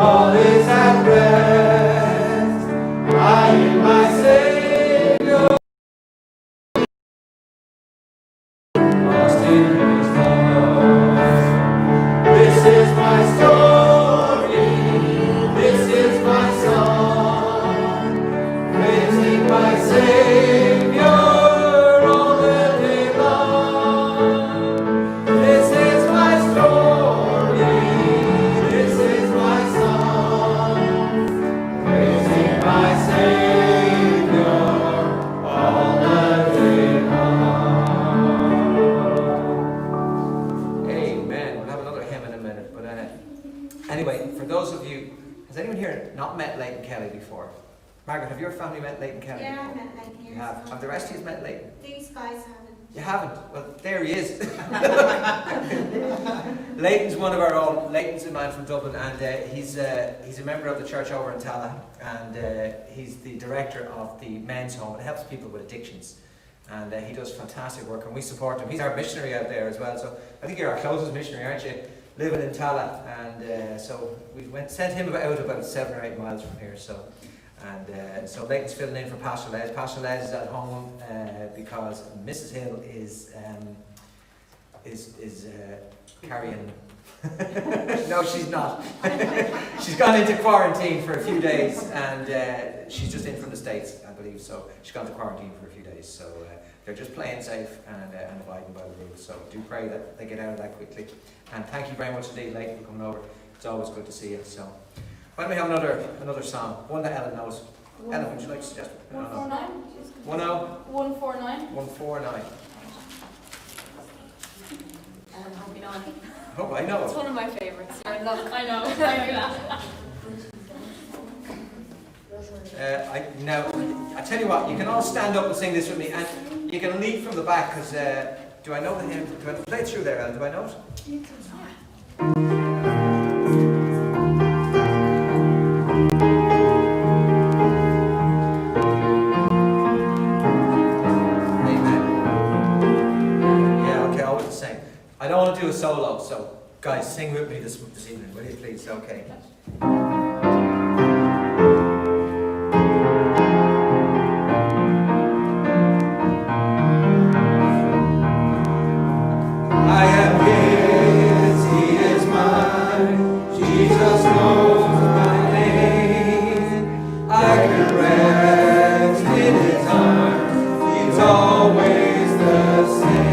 all is at rest. I in my Savior, lost in His love. This is my story, this is my song, praising my Savior all the day long. This is my story, this is my song, praising my Savior all the day long. Amen. We'll have another hymn in a minute, but anyway, for those of you, has anyone here not met Leighton Kelly before? Margaret, have your family met Leighton Kelly Yeah, before? I met Leighton You years have. ago. Have the rest of you met Leighton? These guys haven't. You haven't? Well, there he is. Leighton's one of our own. Leighton's a man from Dublin, and he's a member of the church over in Tala, and he's the director of the men's home. It helps people with addictions, and he does fantastic work, and we support him. He's our missionary out there as well, so I think you're our closest missionary, aren't you? Living in Tala, and so we sent him out about 7 or 8 miles from here. So Leighton's filling in for Pastor Les. Pastor Les is at home because Mrs. Hill is carrying. No, she's not. She's gone into quarantine for a few days, and she's just in from the States, I believe. So she's gone to quarantine for a few days. So they're just playing safe and abiding by the rules. So do pray that they get out of that quickly. And thank you very much indeed, Leighton, for coming over. It's always good to see you. So why don't we have another song? One that Ellen knows. Ellen, would you like to suggest? 149? 1-0? 149? 149. Hope you know it. Oh, I know It's it. one of my favourites. I know. I know. Now, I tell you what, you can all stand up and sing this with me, and you can lead from the back, because do I know the hymn? Do I play it through there, Ellen? Do I know it? Amen. Yeah, okay, I'll sing. I don't want to do a solo, so guys, sing with me this evening, will you please? Okay. I am His, He is mine. Jesus knows my name. I can rest in His arms. He's always the same.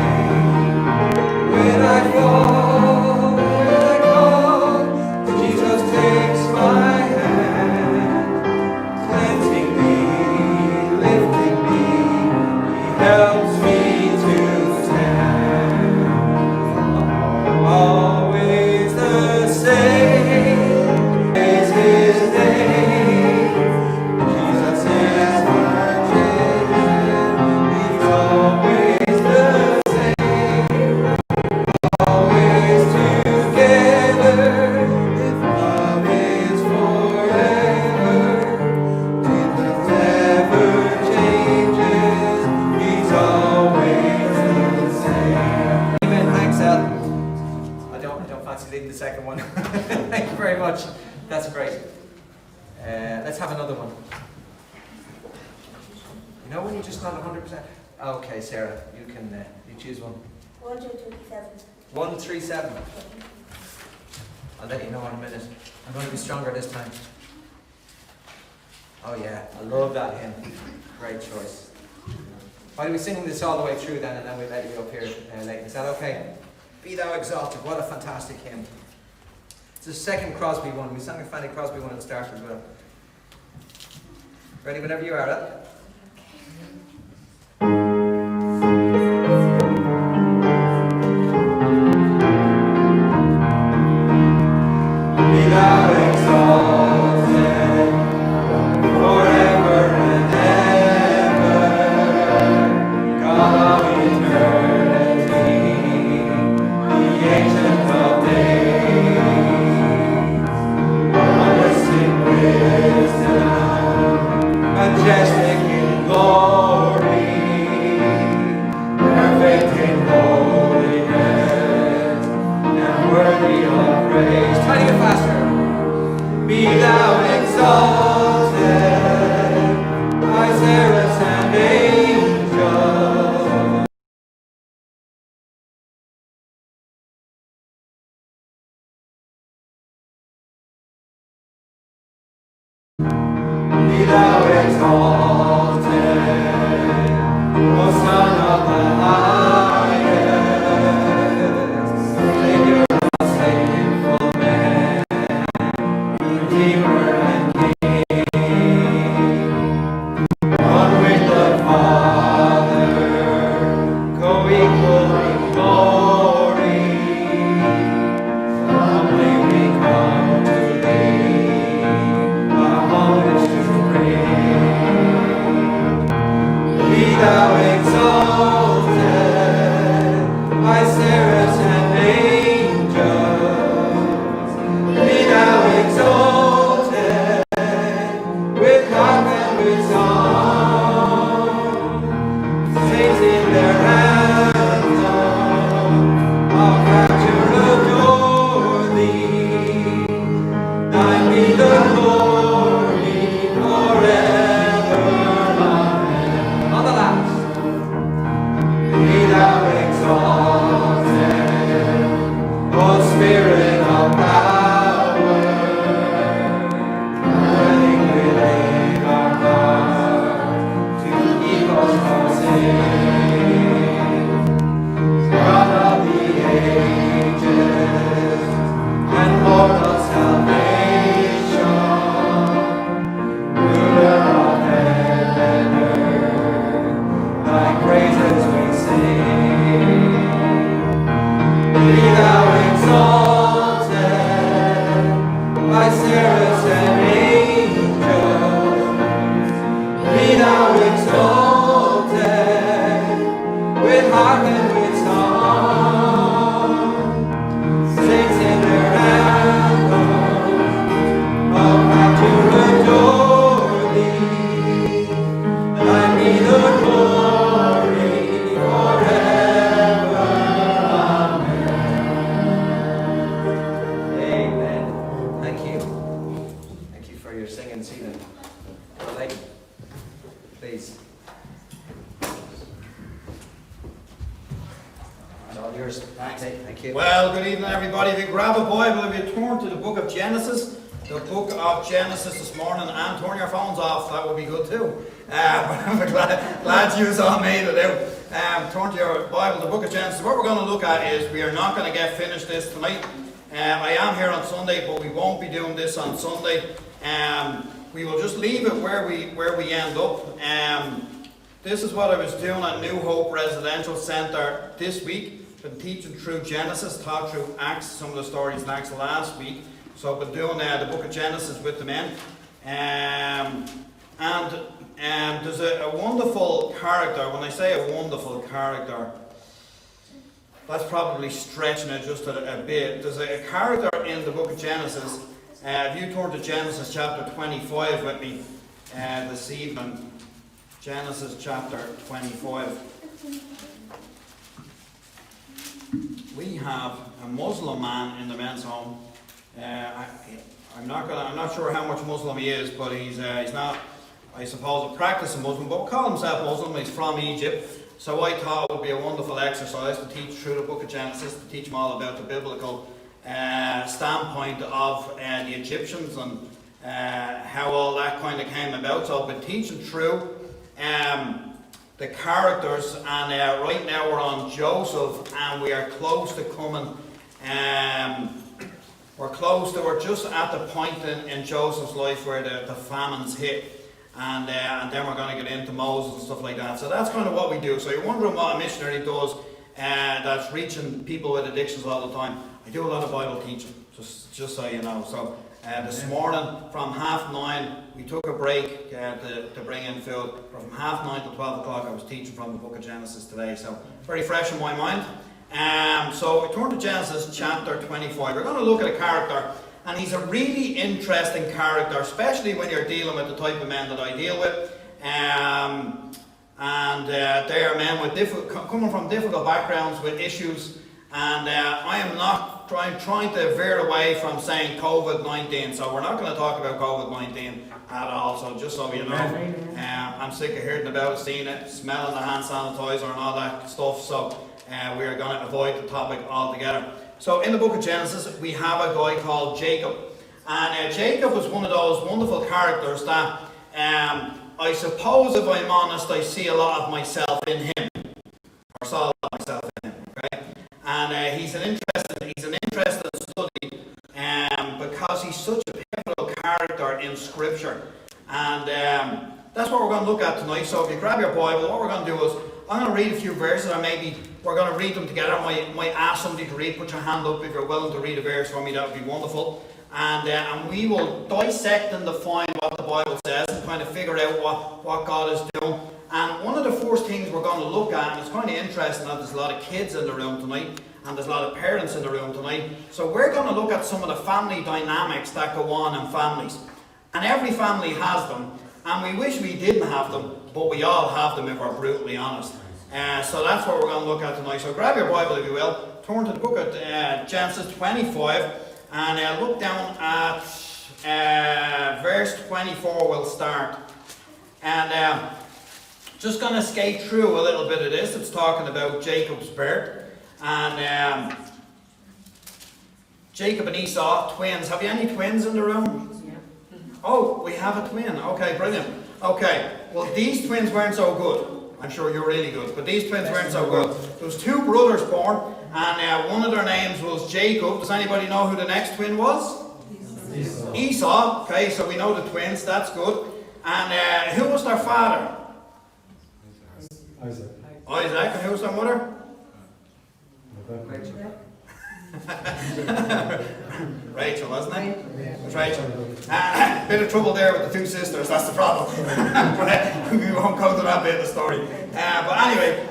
When I fall, when I call, Jesus takes my hand, cleansing me, lifting me. He helps me to stand. Always the same is His name. Jesus is my champion. He's always the same. Always together. If love is forever, Jesus never changes. He's always the same. Amen. Thanks, Al. I don't fancy leading the second one. Thank you very much. That's great. Let's have another one. You know when you're just not 100%? Okay, Sarah, you can you choose one. 137. 137. I'll let you know in a minute. I'm going to be stronger this time. Oh yeah, I love that hymn. Great choice. Why don't we sing this all the way through then, and then we'll let you up here later. Is that okay? Be Thou Exalted. What a fantastic hymn. It's the second Crosby one. We sang a Fanny Crosby one at the start as well. Ready whenever you are, Ed? Be Thou exalted forever and ever, God of eternity, the Ancient of Days, wondrous in wisdom, majestic in glory, perfect in holiness, and worthy of praise. Try to get faster. Be thou exalted, O Son of the highest, Savior of sinful man, Redeemer and King. One with the Father, co-equal in glory, humbly we come to Thee, our homage to bring. Be Thou exalted by seraphs and angels. Be Thou exalted with harp and with song. Saints in their anthem of rapture adore Thee. Thine be the glory forever. Amen. On the last. Be Thou exalted, O Spirit of power, willing we lay our hearts to keep us from sin. God of the ages and Lord of salvation, ruler of heaven and earth, Thy praises we sing. Be Thou exalted by seraphs and angels. Be Thou exalted with harp and with song. Saints in their anthem of rapture adore Thee. Thine be the glory forever. Amen. Thank you. Thank you for your singing this evening. Well, like, please. It's all yours. Thanks. Thank you. Well, good evening, everybody. If you grab a Bible, if you turn to the book of Genesis, this morning, and turn your phones off, that would be good too. But I'm glad you all made it out. Turn to your Bible, the book of Genesis. What we're going to look at is, we are not going to get finished this tonight. I am here on Sunday, but we won't be doing this on Sunday. We will just leave it where we end up. This is what I was doing at New Hope Residential Centre this week. Been teaching through Genesis, taught through Acts, some of the stories in Acts last week. So I've been doing the book of Genesis with the men. There's a wonderful character. When I say a wonderful character, that's probably stretching it just a bit. There's a character in the book of Genesis. If you turn to Genesis chapter 25 with me this evening. Genesis chapter 25. We have a Muslim man in the men's home. I'm not sure how much Muslim he is, but he's not, I suppose, a practicing Muslim, but we'll call himself Muslim. He's from Egypt. So I thought it would be a wonderful exercise to teach through the book of Genesis, to teach him all about the biblical standpoint of the Egyptians and how all that kind of came about. So I've been teaching through the characters, and right now we're on Joseph, and we are close to coming. We're just at the point in Joseph's life where the famines hit. And then we're going to get into Moses and stuff like that. So that's kind of what we do. So you're wondering what a missionary does that's reaching people with addictions all the time. I do a lot of Bible teaching, just so you know. So this morning from 9:30 we took a break to bring in food. From 9:30 to 12 o'clock I was teaching from the book of Genesis today. So very fresh in my mind. So we turn to Genesis chapter 25. We're going to look at a character. And he's a really interesting character, especially when you're dealing with the type of men that I deal with. They are men with coming from difficult backgrounds with issues. And I am not trying to veer away from saying COVID-19. So we're not going to talk about COVID-19 at all. So just so you know, I'm sick of hearing about it, seeing it, smelling the hand sanitizer and all that stuff. So we are going to avoid the topic altogether. So in the book of Genesis, we have a guy called Jacob. And Jacob was one of those wonderful characters that I suppose, if I'm honest, I see a lot of myself in him, or saw a lot of myself in him. Okay, and he's an interesting study because he's such a pivotal character in Scripture, and that's what we're going to look at tonight. So if you grab your Bible, what we're going to do is I'm going to read a few verses, or maybe we're going to read them together. I might ask somebody to read. Put your hand up if you're willing to read a verse for me. That would be wonderful. And we will dissect and define what the Bible says and kind of figure out what God is doing. And one of the first things we're going to look at, and it's kind of interesting that there's a lot of kids in the room tonight, and there's a lot of parents in the room tonight. So we're going to look at some of the family dynamics that go on in families. And every family has them, and we wish we didn't have them, but we all have them if we're brutally honest. So that's what we're going to look at tonight. So grab your Bible if you will, turn to the book of Genesis 25, and look down at verse 24 we'll start. And just going to skate through a little bit of this. It's talking about Jacob's birth. And Jacob and Esau, twins. Have you any twins in the room? Yeah. Oh, we have a twin. Okay, brilliant. Okay, well these twins weren't so good. I'm sure you're really good, but these twins weren't so good. There was two brothers born, and one of their names was Jacob. Does anybody know who the next twin was? Esau. Okay, so we know the twins. That's good. And who was their father? Isaac. Isaac. And who was their mother? Rachel, wasn't it? It was Rachel. Bit of trouble there with the two sisters, that's the problem. But we won't go to that bit of the story. But anyway,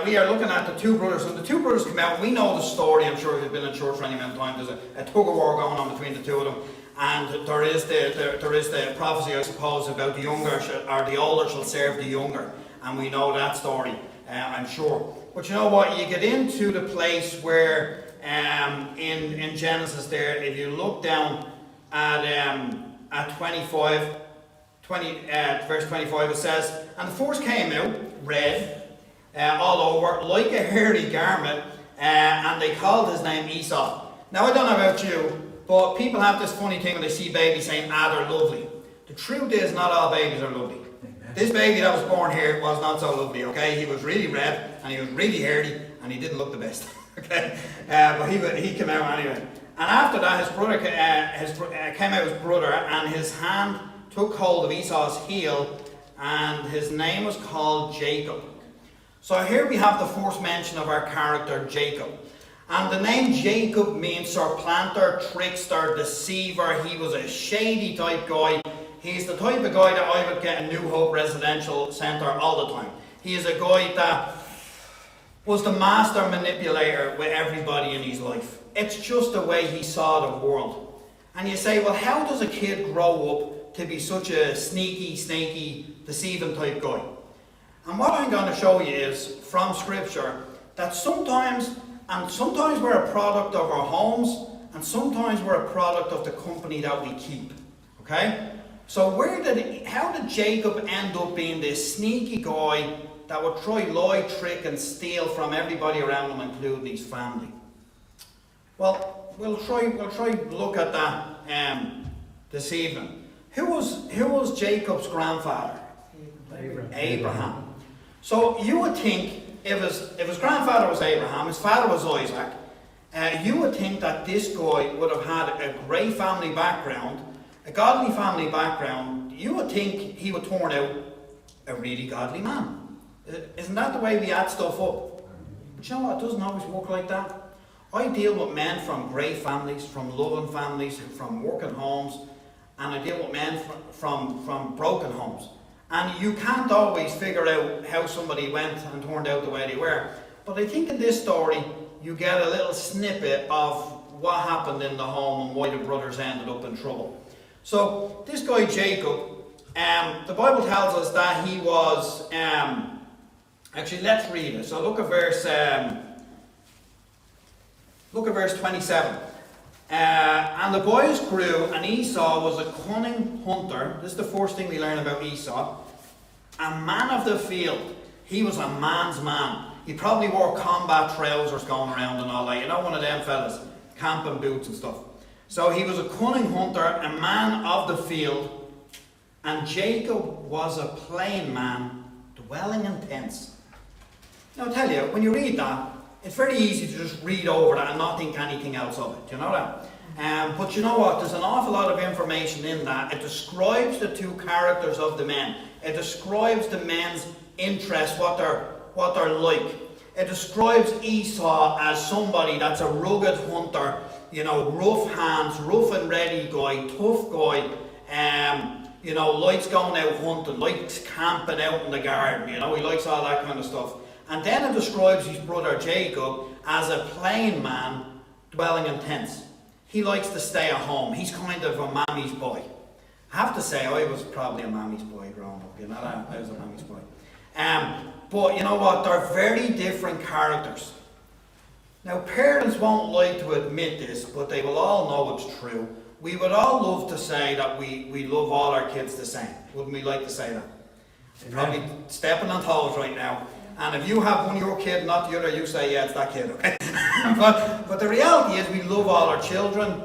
we are looking at the two brothers. And the two brothers come out, we know the story, I'm sure if you've been in church for any amount of time, there's a tug-of-war going on between the two of them. And there is the prophecy, I suppose, about the younger, or the older shall serve the younger. And we know that story, I'm sure. But you know what? You get into the place where in Genesis there, if you look down at 25, verse 25, it says, and the first came out red all over, like a hairy garment, and they called his name Esau. Now I don't know about you, but people have this funny thing when they see babies saying, they're lovely. The truth is, not all babies are lovely. This baby that was born here was not so lovely, okay? He was really red, and he was really hairy, and he didn't look the best, okay? But he came out anyway. And after that, his brother came out his brother, and his hand took hold of Esau's heel, and his name was called Jacob. So here we have the first mention of our character, Jacob. And the name Jacob means supplanter, trickster, deceiver. He was a shady type guy. He's the type of guy that I would get in New Hope Residential Centre all the time. He is a guy that was the master manipulator with everybody in his life. It's just the way he saw the world. And you say, well, how does a kid grow up to be such a sneaky, deceiving type guy? And what I'm going to show you is, from Scripture, that sometimes we're a product of our homes, and sometimes we're a product of the company that we keep. Okay? So how did Jacob end up being this sneaky guy that would try lie, trick and steal from everybody around him, including his family? Well, we'll try look at that this evening. Who was Jacob's grandfather? Abraham. So you would think if his grandfather was Abraham, his father was Isaac, you would think that this guy would have had a great family background, a godly family background. You would think he would turn out a really godly man. Isn't that the way we add stuff up? But you know what? It doesn't always work like that. I deal with men from great families, from loving families, from working homes, and I deal with men from broken homes. And you can't always figure out how somebody went and turned out the way they were. But I think in this story, you get a little snippet of what happened in the home and why the brothers ended up in trouble. So this guy Jacob, the Bible tells us that he was, actually let's read it. So look at verse 27. And the boys grew, and Esau was a cunning hunter. This is the first thing we learn about Esau. A man of the field. He was a man's man. he probably wore combat trousers going around and all that. You know, one of them fellas, camping boots and stuff. So he was a cunning hunter, a man of the field, and Jacob was a plain man, dwelling in tents. Now I tell you, when you read that, it's very easy to just read over that and not think anything else of it. Do you know that? But you know what? There's an awful lot of information in that. It describes the two characters of the men. It describes the men's interests, what they're like. It describes Esau as somebody that's a rugged hunter, you know, rough hands, rough and ready guy, tough guy, you know, likes going out hunting, likes camping out in the garden, you know, he likes all that kind of stuff. And then it describes his brother Jacob as a plain man dwelling in tents. He likes to stay at home. He's kind of a mammy's boy. I have to say, I was probably a mammy's boy growing up, you know that? I was a mammy's boy. But you know what? They're very different characters. Now, parents won't like to admit this, but they will all know it's true. We would all love to say that we love all our kids the same. Wouldn't we like to say that? Probably stepping on toes right now. And if you have one of your kids, not the other, you say, yeah, it's that kid, okay? but the reality is we love all our children,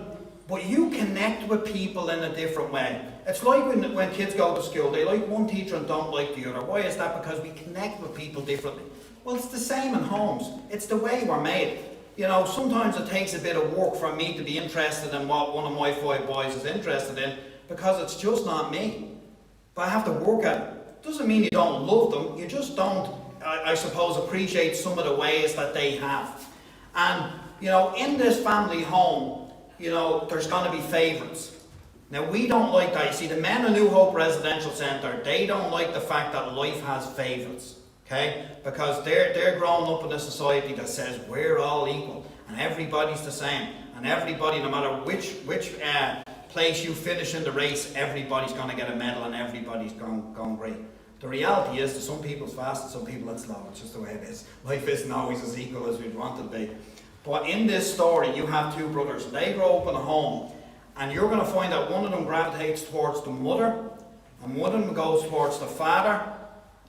but you connect with people in a different way. It's like when kids go to school, they like one teacher and don't like the other. Why is that? Because we connect with people differently. Well, it's the same in homes. It's the way we're made. You know, sometimes it takes a bit of work for me to be interested in what one of my 5 boys is interested in, because it's just not me. But I have to work at it. Doesn't mean you don't love them, you just don't, I suppose, appreciate some of the ways that they have. And, you know, in this family home, you know, there's going to be favourites. Now, we don't like that. You see, the men of New Hope Residential Centre, they don't like the fact that life has favourites. Okay? Because they're growing up in a society that says we're all equal and everybody's the same. And everybody, no matter which place you finish in the race, everybody's going to get a medal and everybody's going great. The reality is that some people it's fast and some people it's slow. It's just the way it is. Life isn't always as equal as we'd want it to be. But in this story, you have 2 brothers. They grow up in a home, and you're going to find that one of them gravitates towards the mother, and one of them goes towards the father,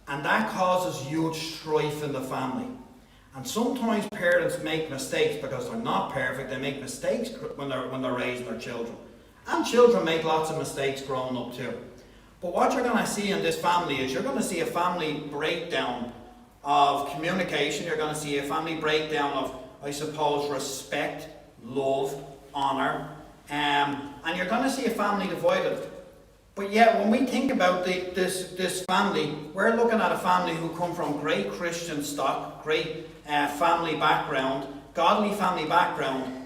and that causes huge strife in the family. And sometimes parents make mistakes because they're not perfect. They make mistakes when they're raising their children. And children make lots of mistakes growing up too. But what you're going to see in this family is you're going to see a family breakdown of communication. You're going to see a family breakdown of, I suppose, respect, love, honour. And you're going to see a family divided. But yet, when we think about this family, we're looking at a family who come from great Christian stock, great family background, godly family background.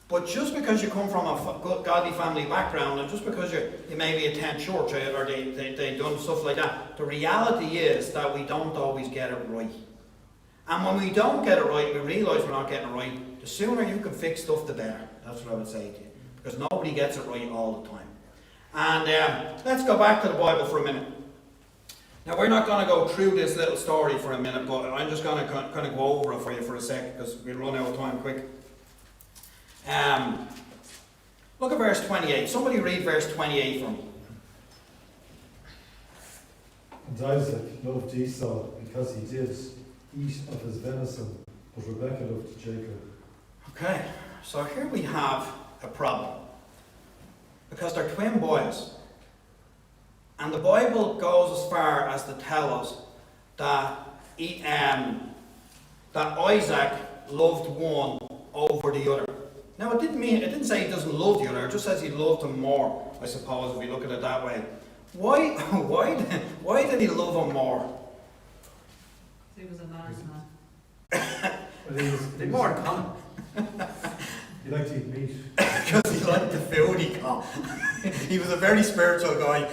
But just because you come from a good godly family background, and just because you maybe attend church or they done stuff like that, the reality is that we don't always get it right. And when we don't get it right, we realise we're not getting it right. The sooner you can fix stuff, the better. That's what I would say to you. Because nobody gets it right all the time. And let's go back to the Bible for a minute. Now, we're not going to go through this little story for a minute, but I'm just going to kind of go over it for you for a sec, because we'll run out of time quick. Look at verse 28. Somebody read verse 28 for me. And Isaac loved Esau because he did eat of his venison, but Rebekah loved Jacob. Okay, so here we have a problem. Because they're twin boys. And the Bible goes as far as to tell us that Isaac loved one over the other. Now it didn't say he doesn't love the other, it just says he loved him more, I suppose, if we look at it that way. Why did he love him more? He was a nice man. They're more in common. He liked to eat meat. Because he liked the food he got. He was a very spiritual guy.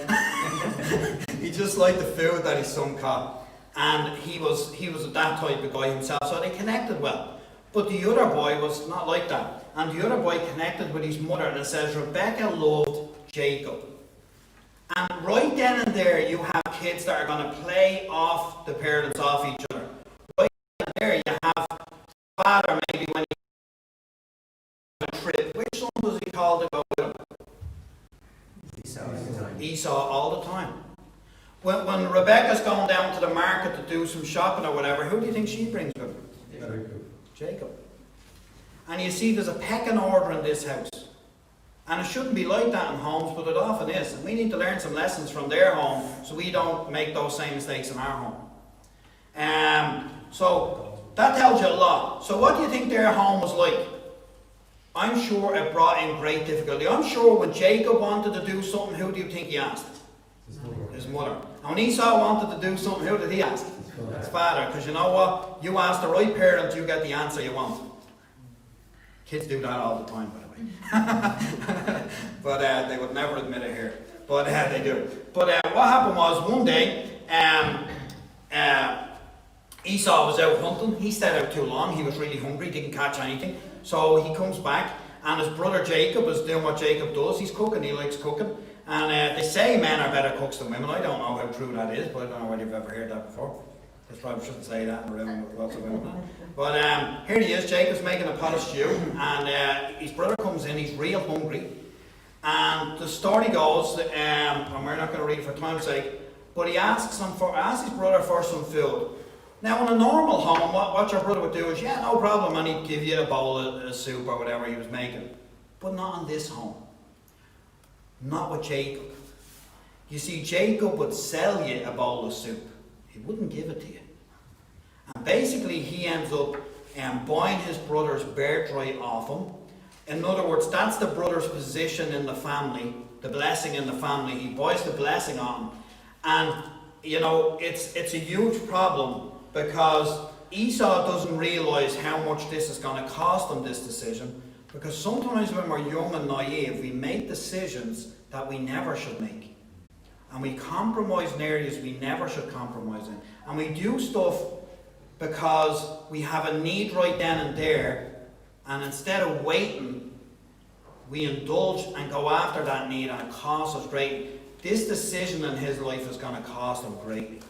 He just liked the food that his son got. And he was that type of guy himself, so they connected well. But the other boy was not like that. And the other boy connected with his mother, and it says Rebekah loved Jacob. And right then and there you have kids that are going to play off the parents off each other. Right then and there you have father maybe when he on a trip. Which son was he called to go with him? Esau all the time. When Rebecca's going down to the market to do some shopping or whatever, who do you think she brings with her? Jacob. And you see, there's a pecking order in this house. And it shouldn't be like that in homes, but it often is. And we need to learn some lessons from their home so we don't make those same mistakes in our home. So that tells you a lot. So what do you think their home was like? I'm sure it brought in great difficulty. I'm sure when Jacob wanted to do something, who do you think he asked? His mother. And when Esau wanted to do something, who did he ask? His father. Because you know what? You ask the right parent, you get the answer you want. Kids do that all the time, by the way. But they would never admit it here. But they do. But what happened was, one day, Esau was out hunting. He stayed out too long. He was really hungry, didn't catch anything. So he comes back, and his brother Jacob is doing what Jacob does. He's cooking. He likes cooking. And they say men are better cooks than women. I don't know how true that is, but I don't know whether you've ever heard that before. I probably shouldn't say that in a room with lots of women. But here he is. Jacob's making a pot of stew, and his brother comes in. He's real hungry. And the story goes, and we're not going to read it for time's sake, but he asks his brother for some food. Now, in a normal home, what your brother would do is, yeah, no problem, and he'd give you a bowl of soup or whatever he was making. But not in this home. Not with Jacob. You see, Jacob would sell you a bowl of soup. He wouldn't give it to you. And basically, he ends up buying his brother's birthright off him. In other words, that's the brother's position in the family, the blessing in the family. He buys the blessing on him. And, you know, it's a huge problem, because Esau doesn't realise how much this is going to cost him, this decision. Because sometimes when we're young and naive, we make decisions that we never should make. And we compromise in areas we never should compromise in. And we do stuff because we have a need right then and there. And instead of waiting, we indulge and go after that need, and it costs us greatly. This decision in his life is going to cost him greatly.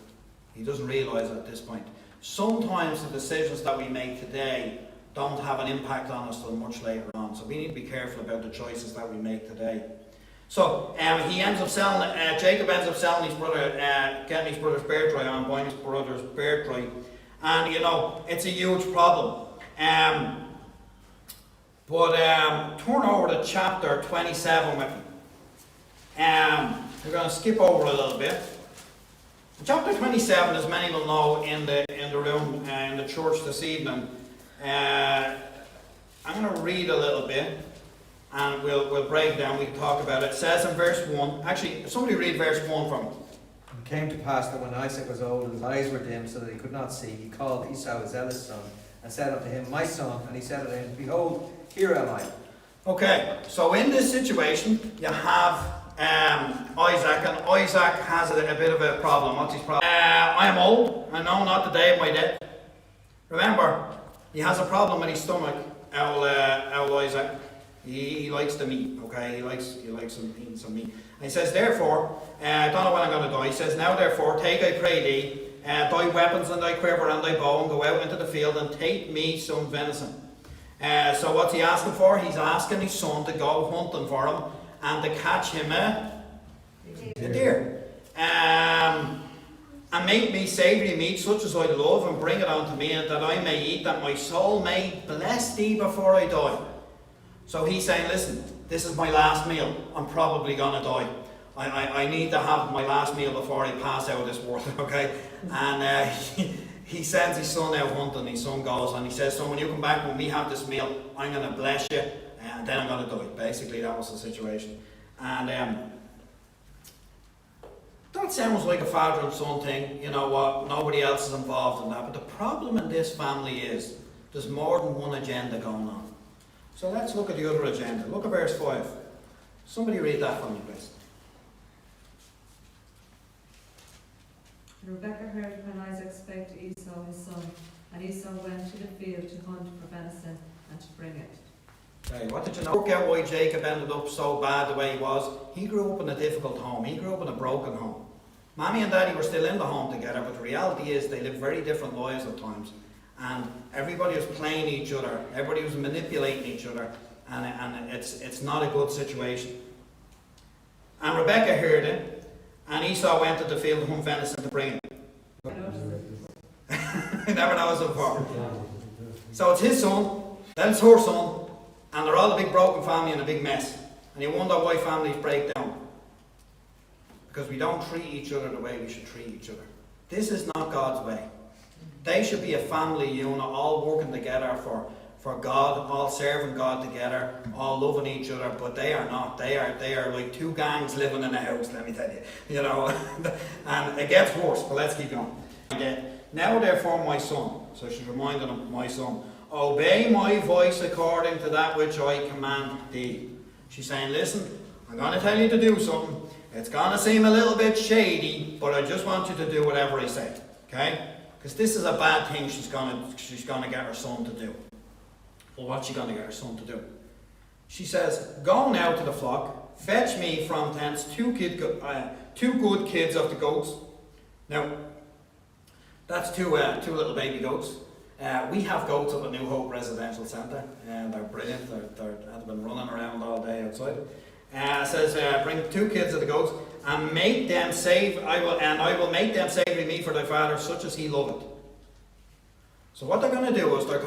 He doesn't realise it at this point. Sometimes the decisions that we make today don't have an impact on us till much later on. So we need to be careful about the choices that we make today. So he ends up selling, Jacob ends up selling his brother, getting his brother's birthright on, buying his brother's birthright. And, you know, it's a huge problem. But turn over to chapter 27 with me. We're going to skip over a little bit. Chapter 27, as many will know in the room, in the church this evening, I'm going to read a little bit, and we'll break down, we can talk about it. It says in verse 1, actually, somebody read verse 1 from it. It came to pass that when Isaac was old and his eyes were dim so that he could not see, he called Esau his eldest son, and said unto him, My son. And he said unto him, Behold, here am I. Okay, so in this situation, you have Isaac, and Isaac has a bit of a problem. What's his problem? I am old, I know not the day of my death. Remember, he has a problem with his stomach, old Isaac. He likes the meat, okay? He likes eating some meat. And he says, therefore, I don't know when I'm going to die. He says, now therefore, take, I pray thee, thy weapons and thy quiver and thy bow, and go out into the field and take me some venison. So what's he asking for? He's asking his son to go hunting for him and to catch him a deer. And make me savoury meat such as I love, and bring it unto me, and that I may eat, that my soul may bless thee before I die. So he's saying, listen, this is my last meal. I'm probably going to die. I need to have my last meal before I pass out of this world, okay? And he sends his son out hunting. His son goes, and he says, so when you come back, when we have this meal, I'm going to bless you, and then I'm going to die. Basically, that was the situation. And that sounds like a father and son thing. You know what? Nobody else is involved in that. But the problem in this family is there's more than one agenda going on. So let's look at the other agenda. Look at verse 5. Somebody read that for me, please. Rebekah heard when Isaac spake to Esau his son, and Esau went to the field to hunt for venison and to bring it. Okay, what did you know? Work out why Jacob ended up so bad the way he was. He grew up in a difficult home. He grew up in a broken home. Mommy and Daddy were still in the home together, but the reality is they lived very different lives at times. And everybody was playing each other. Everybody was manipulating each other. And it's not a good situation. And Rebekah heard it. And Esau went to the field to hunt venison to bring it. I noticed it. He never knows it before. So it's his son, then it's her son, and they're all a big broken family and a big mess. And you wonder why families break down. Because we don't treat each other the way we should treat each other. This is not God's way. They should be a family unit, all working together for God, all serving God together, all loving each other, but they are not. They are like two gangs living in a house, let me tell you. You know, and it gets worse, but let's keep going. Now therefore my son, so she's reminding him, my son, obey my voice according to that which I command thee. She's saying, listen, I'm going to tell you to do something. It's going to seem a little bit shady, but I just want you to do whatever I say. Okay? Because this is a bad thing she's going to get her son to do. Well, what's she going to get her son to do? She says, go now to the flock, fetch me from thence two good kids of the goats. Now, that's two little baby goats. We have goats up at New Hope Residential Centre, and they're brilliant. They've been running around all day outside. It says, bring 2 kids of the goats, and make them I will make them savoury meat for thy father, such as he loveth. So what they're going to do is they're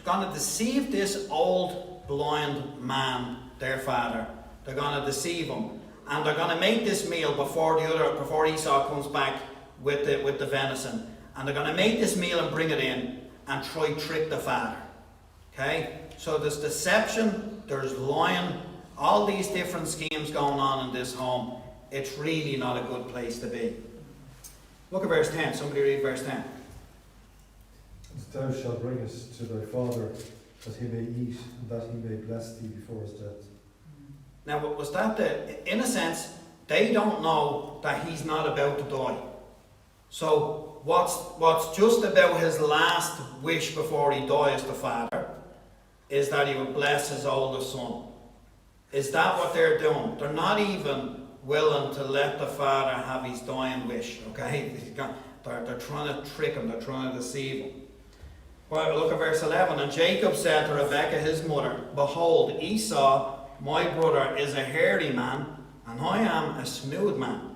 going to deceive this old blind man, their father. They're going to deceive him, and they're going to make this meal before Esau comes back with the venison, and they're going to make this meal and bring it in and try trick the father. Okay, so there's deception, there's lying, all these different schemes going on in this home. It's really not a good place to be. Look at verse 10. Somebody read verse 10. Thou shalt bring it to thy father, that he may eat, and that he may bless thee before his death. Now, was that in a sense, they don't know that he's not about to die. So, what's just about his last wish before he dies, the father, is that he would bless his oldest son. Is that what they're doing? They're not even willing to let the father have his dying wish, okay? They're trying to trick him, they're trying to deceive him. Well, look at verse 11. And Jacob said to Rebekah his mother, behold, Esau, my brother, is a hairy man, and I am a smooth man.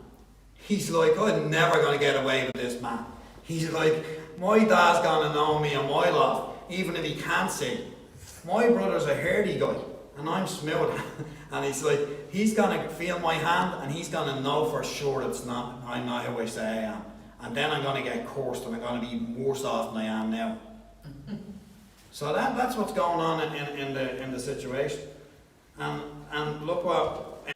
He's like, I'm never going to get away with this man. He's like, my dad's going to know me and my love, even if he can't see. My brother's a hairy guy, and I'm smooth. And he's like, he's going to feel my hand, and he's going to know for sure I'm not who I say I am. And then I'm going to get cursed, and I'm going to be worse off than I am now. So that's what's going on in the situation. And look what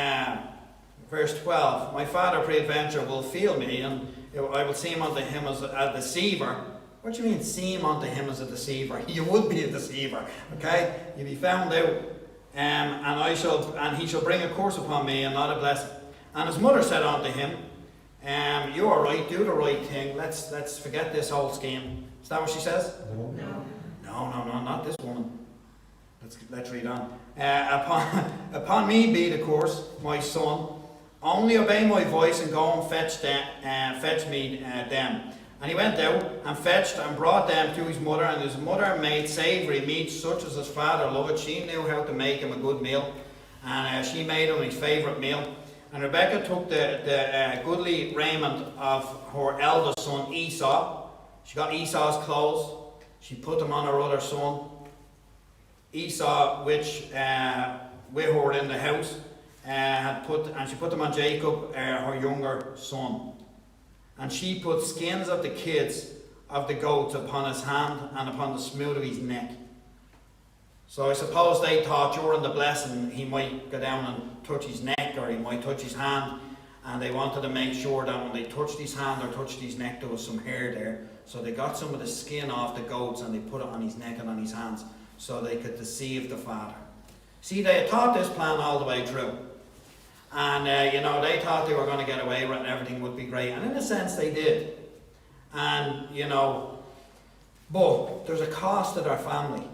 verse 12. My father peradventure will feel me, and I will seem unto him as a deceiver. What do you mean, seem unto him as a deceiver? You would be a deceiver, okay? You'll be found out, and he shall bring a curse upon me, and not a blessing. And his mother said unto him, you are right, do the right thing. Let's forget this whole scheme. Is that what she says? No, not this woman. Let's read on. Upon me be the curse, my son. Only obey my voice and go and fetch me them. And he went out and fetched and brought them to his mother, and his mother made savoury meat such as his father loved. She knew how to make him a good meal, and she made him his favourite meal. And Rebekah took the goodly raiment of her eldest son Esau. She got Esau's clothes. She put them on her other son Esau, which with her in the house, and she put them on Jacob, her younger son. And she put skins of the kids of the goats upon his hand and upon the smooth of his neck. So I suppose they thought during the blessing he might go down and touch his neck, or he might touch his hand, and they wanted to make sure that when they touched his hand or touched his neck there was some hair there. So they got some of the skin off the goats and they put it on his neck and on his hands so they could deceive the father. See, they had thought this plan all the way through. And, they thought they were going to get away with it and everything would be great. And in a sense, they did. And, but there's a cost to their family.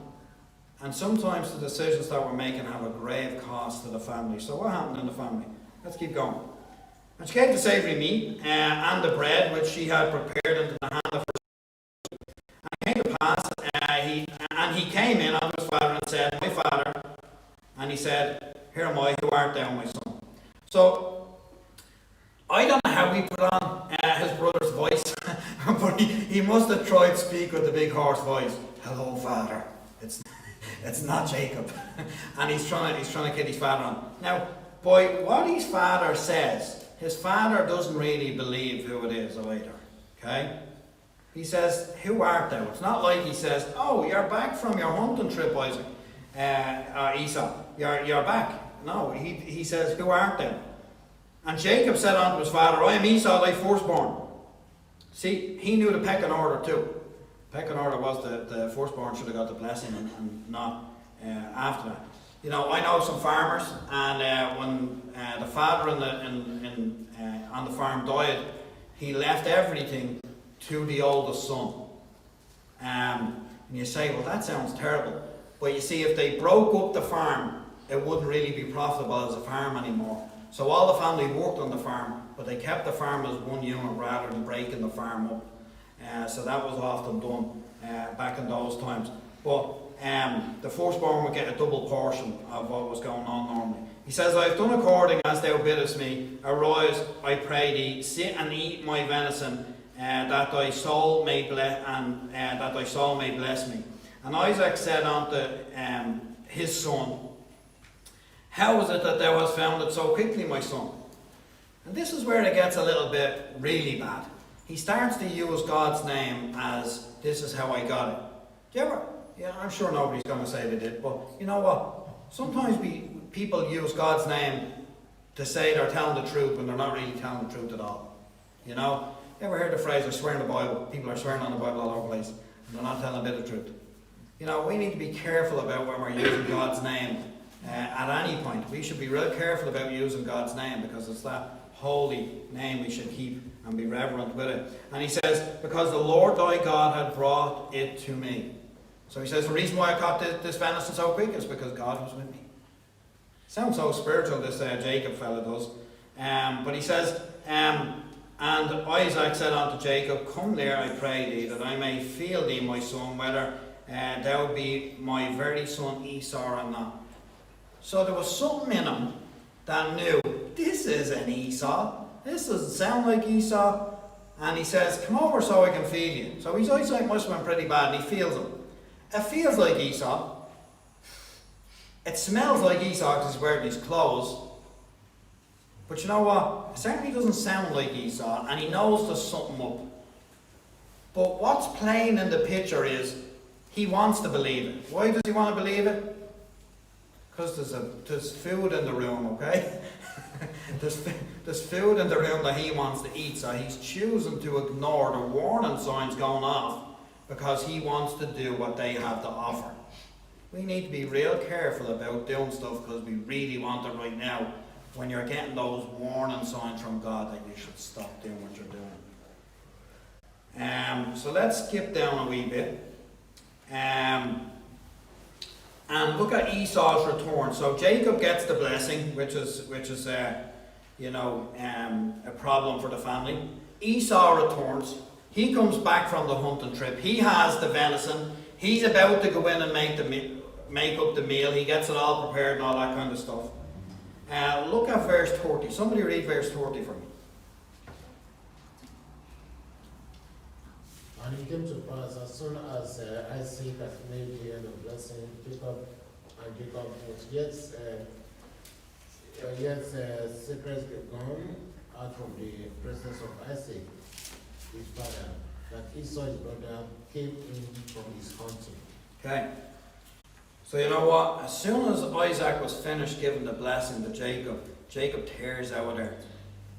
And sometimes the decisions that we're making have a grave cost to the family. So what happened in the family? Let's keep going. And she gave the savoury meat and the bread which she had prepared into the hand of her son. And it came to pass, he came in unto his father and said, my father. And he said, here am I, who art thou, my son? So, I don't know how he put on his brother's voice, but he must have tried to speak with a big hoarse voice. Hello, father. It's not Jacob. And he's trying to kid his father on. Now, by what his father says, his father doesn't really believe who it is either. Okay? He says, who art thou? It's not like he says, oh, you're back from your hunting trip, Isaac. Esau, you're back. No, he says, who art thou? And Jacob said unto his father, I am Esau, thy firstborn. See, he knew the pecking order too. Pecking order was the firstborn should have got the blessing and not after that. You know, I know some farmers, and when the father on the farm died, he left everything to the oldest son. And you say, well, that sounds terrible. But you see, if they broke up the farm, it wouldn't really be profitable as a farm anymore. So all the family worked on the farm, but they kept the farm as one unit rather than breaking the farm up. So that was often done back in those times. But the firstborn would get a double portion of what was going on normally. He says, I have done according as thou biddest me. Arise, I pray thee, sit and eat my venison, that thy soul may bless me. And Isaac said unto his son, how is it that thou hast found it so quickly, my son? And this is where it gets a little bit really bad. He starts to use God's name as, this is how I got it. Do you ever? Yeah, I'm sure nobody's going to say they did, but you know what? Sometimes people use God's name to say they're telling the truth when they're not really telling the truth at all. You know? You ever heard the phrase, I swear on the Bible? People are swearing on the Bible all over the place, and they're not telling a bit of truth. You know, we need to be careful about when we're using God's name at any point. We should be real careful about using God's name, because it's that holy name we should keep and be reverent with it. And he says, because the Lord thy God had brought it to me. So he says, the reason why I caught this venison so quick is because God was with me. Sounds so spiritual, this Jacob fella does. But he says, and Isaac said unto Jacob, come near, I pray thee, that I may feel thee, my son, whether thou be my very son Esau or not. So there was something in him that knew, this isn't Esau. This doesn't sound like Esau. And he says, come over so I can feel you. So his eyesight must have been pretty bad, and he feels him. It feels like Esau. It smells like Esau because he's wearing his clothes. But you know what? It certainly doesn't sound like Esau, and he knows there's something up. But what's plain in the picture is he wants to believe it. Why does he want to believe it? Because there's food in the room, okay? there's food in the room that he wants to eat, so he's choosing to ignore the warning signs going off because he wants to do what they have to offer. We need to be real careful about doing stuff because we really want it right now, when you're getting those warning signs from God that you should stop doing what you're doing. So let's skip down a wee bit. And look at Esau's return. So Jacob gets the blessing, which is a problem for the family. Esau returns. He comes back from the hunting trip. He has the venison. He's about to go in and make up the meal. He gets it all prepared and all that kind of stuff. Look at verse 30. Somebody read verse 30 for me. And it came to pass, as soon as Isaac had made the end of blessing, Jacob was yet secretly gone out from the presence of Isaac, his father, that Esau, his brother, came in from his hunting. Okay. So you know what? As soon as Isaac was finished giving the blessing to Jacob, Jacob tears out of there.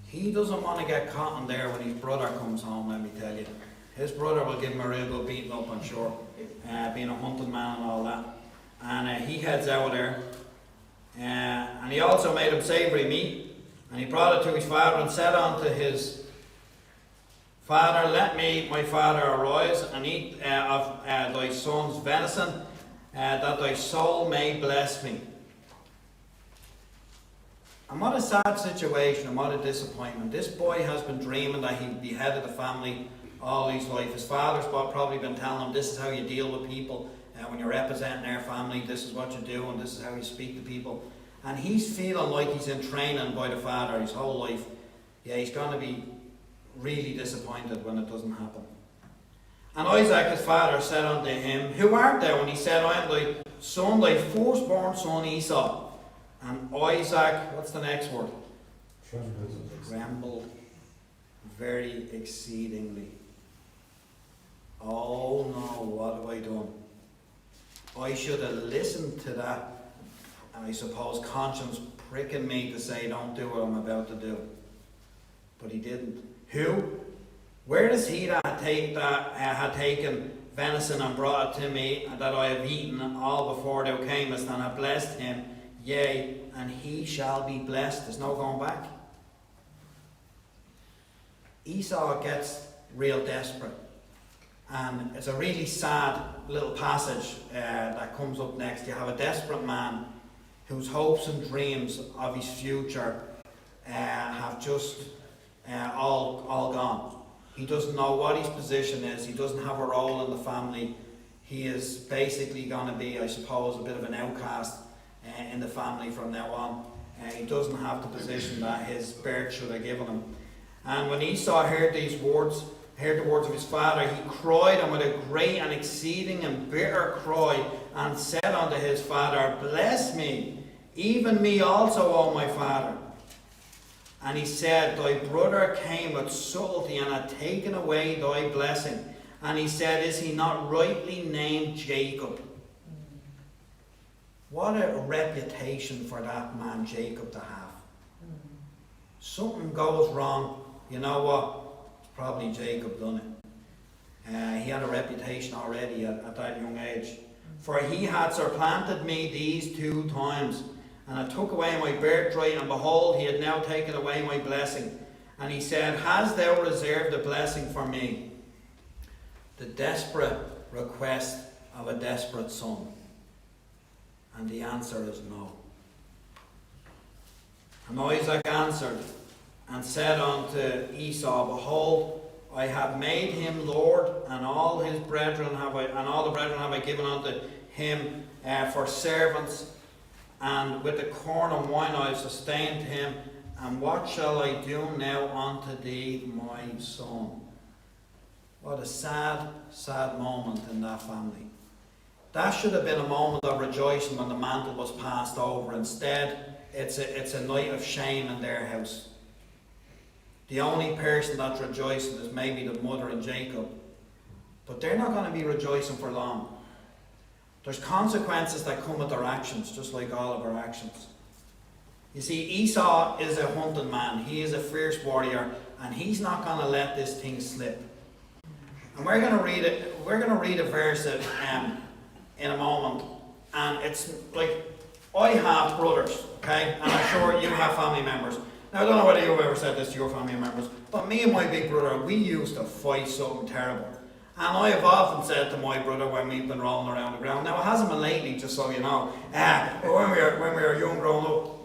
He doesn't want to get caught in there when his brother comes home, let me tell you. His brother will give him a real good beating up, I'm sure, being a hunting man and all that. And he heads out of there. And he also made him savoury meat. And he brought it to his father and said unto his father, let me, my father, arise and eat of thy son's venison, that thy soul may bless me. And what a sad situation and what a disappointment. This boy has been dreaming that he'd be head of the family all his life. His father's probably been telling him, this is how you deal with people. When you're representing their family, this is what you do and this is how you speak to people. And he's feeling like he's in training by the father his whole life. Yeah, he's going to be really disappointed when it doesn't happen. And Isaac his father said unto him, who art thou? And he said, I am son, thy firstborn son Esau, and Isaac, what's the next word? Trembled very exceedingly. Oh no, what have I done? I should have listened to that, and I suppose conscience pricking me to say don't do what I'm about to do. But he didn't. Who? Where is he that had taken venison and brought it to me, and that I have eaten all before thou camest, and have blessed him? Yea, and he shall be blessed. There's no going back. Esau gets real desperate. And it's a really sad little passage that comes up next. You have a desperate man whose hopes and dreams of his future have just all gone. He doesn't know what his position is. He doesn't have a role in the family. He is basically going to be, I suppose, a bit of an outcast in the family from now on. He doesn't have the position that his birth should have given him. And when Esau heard the words of his father, he cried, and with a great and exceeding and bitter cry, and said unto his father, Bless me, even me also, O my father. And he said, Thy brother came with subtlety, and had taken away thy blessing. And he said, Is he not rightly named Jacob? What a reputation for that man Jacob to have. Something goes wrong. You know what? It's probably Jacob done it. He had a reputation already at that young age. For he had supplanted me these 2 times, and I took away my birthright, and behold, he had now taken away my blessing. And he said, Hast thou reserved a blessing for me? The desperate request of a desperate son. And the answer is no. And Isaac answered and said unto Esau, Behold, I have made him Lord, and all the brethren have I given unto him for servants, and with the corn and wine I have sustained him. And what shall I do now unto thee, my son? What a sad, sad moment in that family. That should have been a moment of rejoicing when the mantle was passed over. Instead, it's a night of shame in their house. The only person that's rejoicing is maybe the mother and Jacob. But they're not going to be rejoicing for long. There's consequences that come with their actions, just like all of our actions. You see, Esau is a hunting man. He is a fierce warrior, and he's not going to let this thing slip. And we're going to read it. We're going to read a verse in a moment, and it's like, I have brothers, okay, and I'm sure you have family members. Now, I don't know whether you've ever said this to your family members, but me and my big brother, we used to fight something terrible. And I have often said to my brother when we've been rolling around the ground, now it hasn't been lately, just so you know, but when we were young growing up,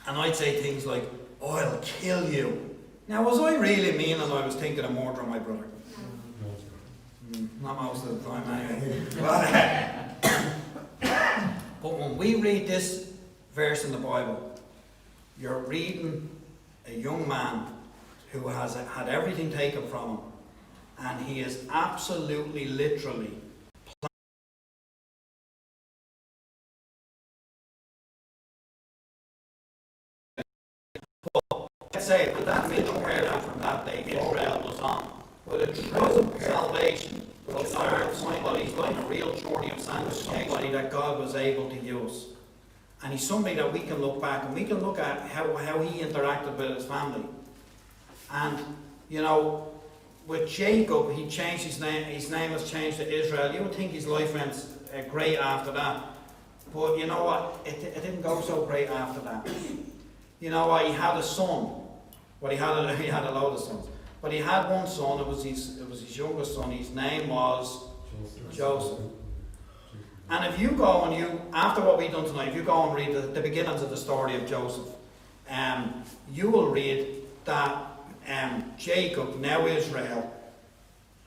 and I'd say things like, I'll kill you. Now, was I really mean and I was thinking of murdering my brother? Not most of the time anyway. But when we read this verse in the Bible, you're reading a young man who has had everything taken from him, and he is absolutely, literally let's say that Mitchell heard that from that day Israel was on. But a true salvation was somebody's like a real journey of sanctification, somebody that God was able to use. And he's somebody that we can look back and we can look at how he interacted with his family. And, you know, with Jacob, he changed his name. His name was changed to Israel. You would think his life went great after that. But you know what? It didn't go so great after that. You know what? He had a son. Well, he had a load of sons. But he had one son. It was his youngest son. His name was Joseph. And if you go and after what we've done tonight, if you go and read the beginnings of the story of Joseph, you will read that Jacob, now Israel,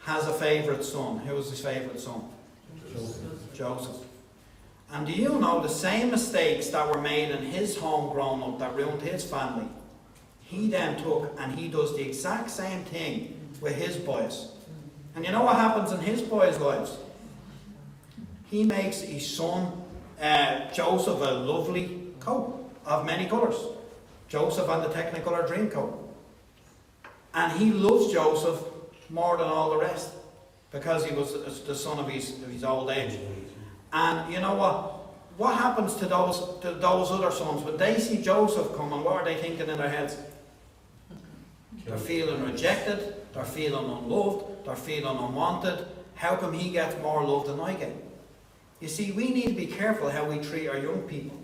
has a favourite son. Who was his favourite son? Joseph. And do you know the same mistakes that were made in his home growing up that ruined his family? He then took and he does the exact same thing with his boys. And you know what happens in his boys' lives? He makes his son Joseph a lovely coat of many colours. Joseph and the Technicolor dream coat. And he loves Joseph more than all the rest because he was the son of his old age. And you know what? What happens to those other sons? When they see Joseph coming, what are they thinking in their heads? They're feeling rejected, they're feeling unloved, they're feeling unwanted. How come he gets more love than I get? You see, we need to be careful how we treat our young people.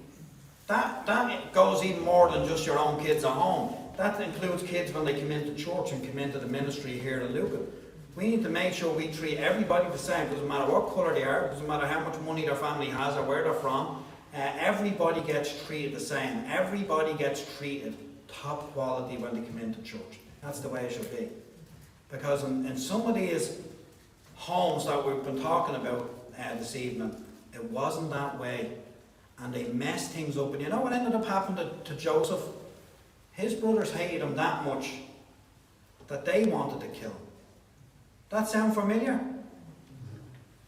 That goes even more than just your own kids at home. That includes kids when they come into church and come into the ministry here in Lucan. We need to make sure we treat everybody the same. It doesn't matter what colour they are, it doesn't matter how much money their family has or where they're from. Everybody gets treated the same. Everybody gets treated top quality when they come into church. That's the way it should be. Because in some of these homes that we've been talking about this evening, it wasn't that way. And they messed things up. And you know what ended up happening to Joseph? His brothers hated him that much that they wanted to kill him. That sound familiar?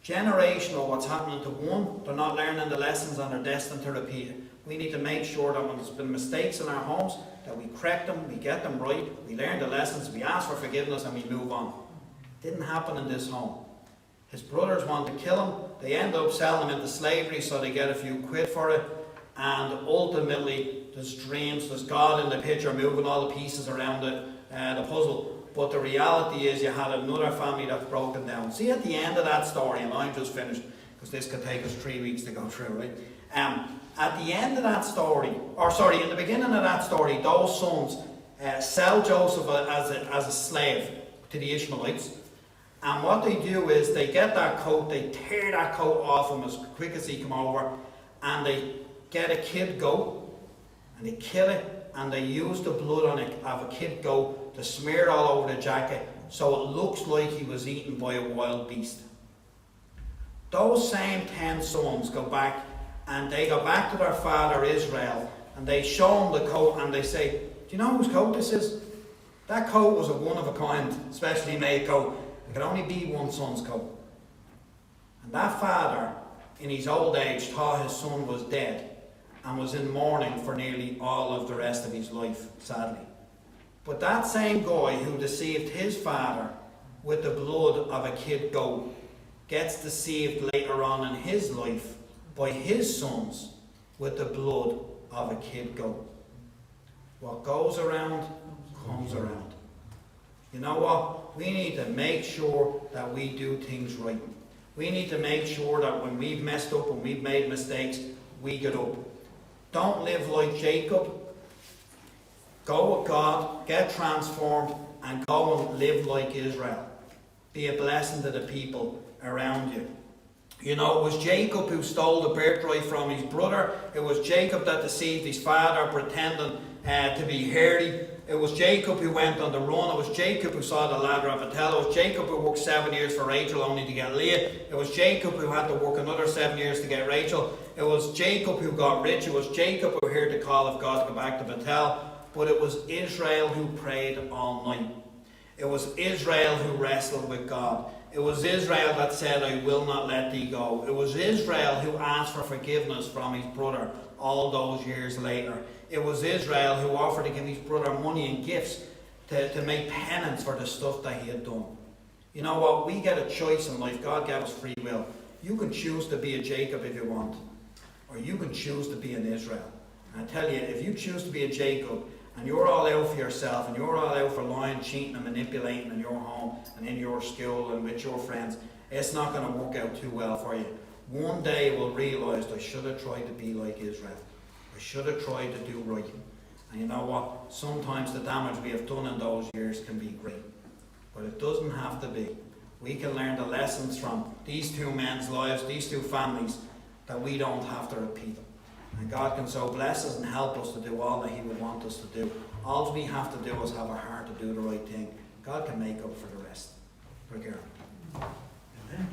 Generational, what's happening to one, they're not learning the lessons and they're destined to repeat it. We need to make sure that when there's been mistakes in our homes, that we correct them, we get them right, we learn the lessons, we ask for forgiveness and we move on. Didn't happen in this home. His brothers want to kill him. They end up selling him into slavery so they get a few quid for it. And ultimately, there's dreams, there's God in the picture moving all the pieces around the puzzle. But the reality is you had another family that's broken down. See, at the end of that story, and I'm just finished, because this could take us 3 weeks to go through, right? At the end of that story, in the beginning of that story, those sons sell Joseph as a slave to the Ishmaelites. And what they do is they get that coat, they tear that coat off him as quick as he come over, and they get a kid goat, and they kill it, and they use the blood on it of a kid goat to smear it all over the jacket so it looks like he was eaten by a wild beast. Those same 10 sons go back, and they go back to their father Israel, and they show him the coat, and they say, do you know whose coat this is? That coat was a one-of-a-kind, specially made coat. It could only be one son's coat. And that father, in his old age, thought his son was dead and was in mourning for nearly all of the rest of his life, sadly. But that same guy who deceived his father with the blood of a kid goat gets deceived later on in his life by his sons with the blood of a kid goat. What goes around, comes around. You know what? We need to make sure that we do things right. We need to make sure that when we've messed up, when we've made mistakes, we get up. Don't live like Jacob. Go with God, get transformed, and go and live like Israel. Be a blessing to the people around you. You know, it was Jacob who stole the birthright from his brother. It was Jacob that deceived his father, pretending to be hairy. It was Jacob who went on the run. It was Jacob who saw the ladder of Bethel. It was Jacob who worked 7 years for Rachel only to get Leah. It was Jacob who had to work another 7 years to get Rachel. It was Jacob who got rich. It was Jacob who heard the call of God to go back to Bethel. But it was Israel who prayed all night. It was Israel who wrestled with God. It was Israel that said, I will not let thee go. It was Israel who asked for forgiveness from his brother all those years later. It was Israel who offered to give his brother money and gifts to make penance for the stuff that he had done. You know what? We get a choice in life. God gave us free will. You can choose to be a Jacob if you want, or you can choose to be an Israel. And I tell you, if you choose to be a Jacob, and you're all out for yourself, and you're all out for lying, cheating and manipulating in your home and in your school and with your friends, it's not going to work out too well for you. One day you will realise, I should have tried to be like Israel. I should have tried to do right. And you know what? Sometimes the damage we have done in those years can be great. But it doesn't have to be. We can learn the lessons from these two men's lives, these two families, that we don't have to repeat them. And God can so bless us and help us to do all that He would want us to do. All we have to do is have a heart to do the right thing. God can make up for the rest. Amen.